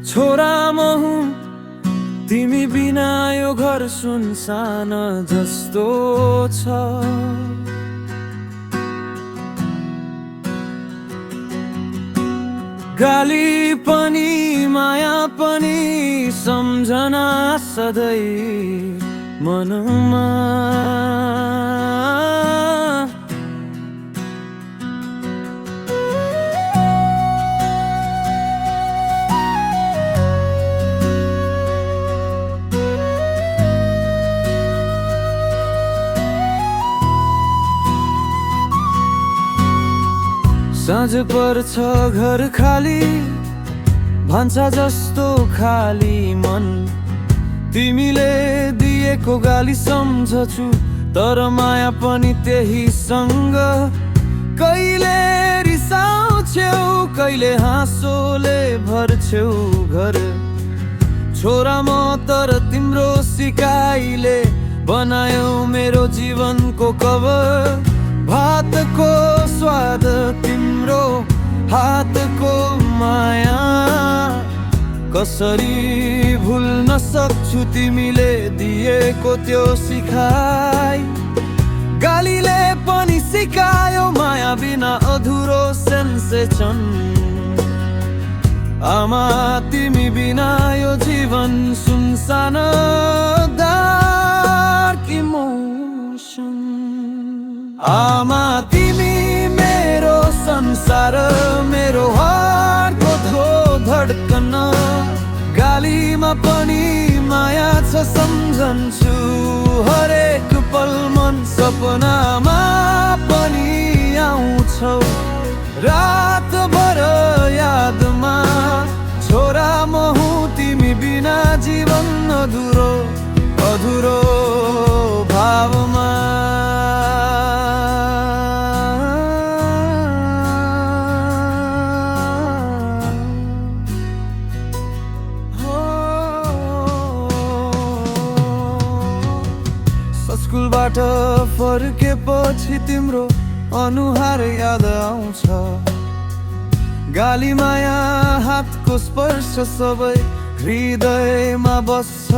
छोरा म हुँ तिमी बिना यो घर सुनसान जस्तो छ। गाली पनि माया पनि सम्झना सधैँ मनमा। साँझ पर्छ घर खाली भान्सा जस्तो खाली मन। तिमीले दिएको गाली सम्झछु तर माया पनि त्यही सँग। कहिले रिसाउँछौ कहिले हाँसोले भर्छौ घर। छोरा म तर तिम्रो सिकाइले बनायौ मेरो जीवनको कवर। भातको स्वाद तिम्रो हातको माया कसरी भुल्न सक्छु तिमीले दिएको त्यो सिकाइ। गालीले पनि सिकायो माया बिना अधुरो सेन्सेसन। आमा तिमी बिना यो जीवन सुनसान डार्क इमोसन। आमा तिमी मेरो संसार मेरो हार्टको धड्कन। गालीमा पनि माया छ सम्झन्छु हरेक पल मन। सपनामा पनि आउँछौ रातभर यादमा। छोरा म हुँ तिमी बिना जीवन अधुरो अधुरो भावमा। स्कुलबाट फर्केपछि तिम्रो अनुहार याद आउँछ। गाली माया हातको स्पर्श सबै हृदयमा बस्छ।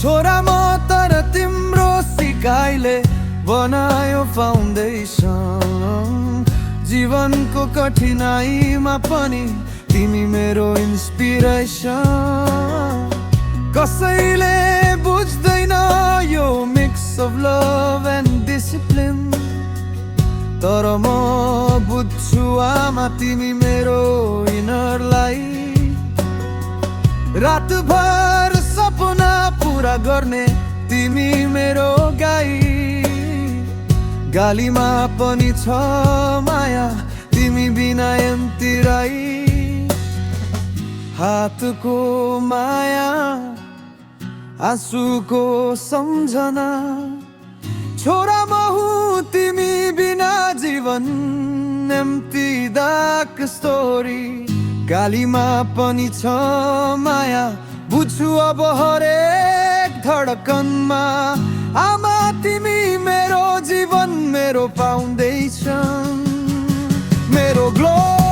छोरा म तर तिम्रो सिकाइले बनायो फाउन्डेसन। जीवनको कठिनाइमा पनि तिमी मेरो इन्स्पिरेसन। कसैले बुझ्दैन यो mix of love and discipline तर म बुझ्छु आमा तिमी मेरो इनरलाई। रातभर सपना पुरा गर्ने तिमी मेरो गाई। गालीमा पनि छ माया तिमी बिना एम्तिराई। हातको माया आँसुको सम्झना। छोरा म हुँ तिमी बिना जीवन एम्टी डार्क स्टोरी। गालीमा पनि छ माया बुझ्छु अब हरेक धडकनमा। आमा तिमी मेरो जीवन मेरो फाउन्डेसन मेरो ग्लो।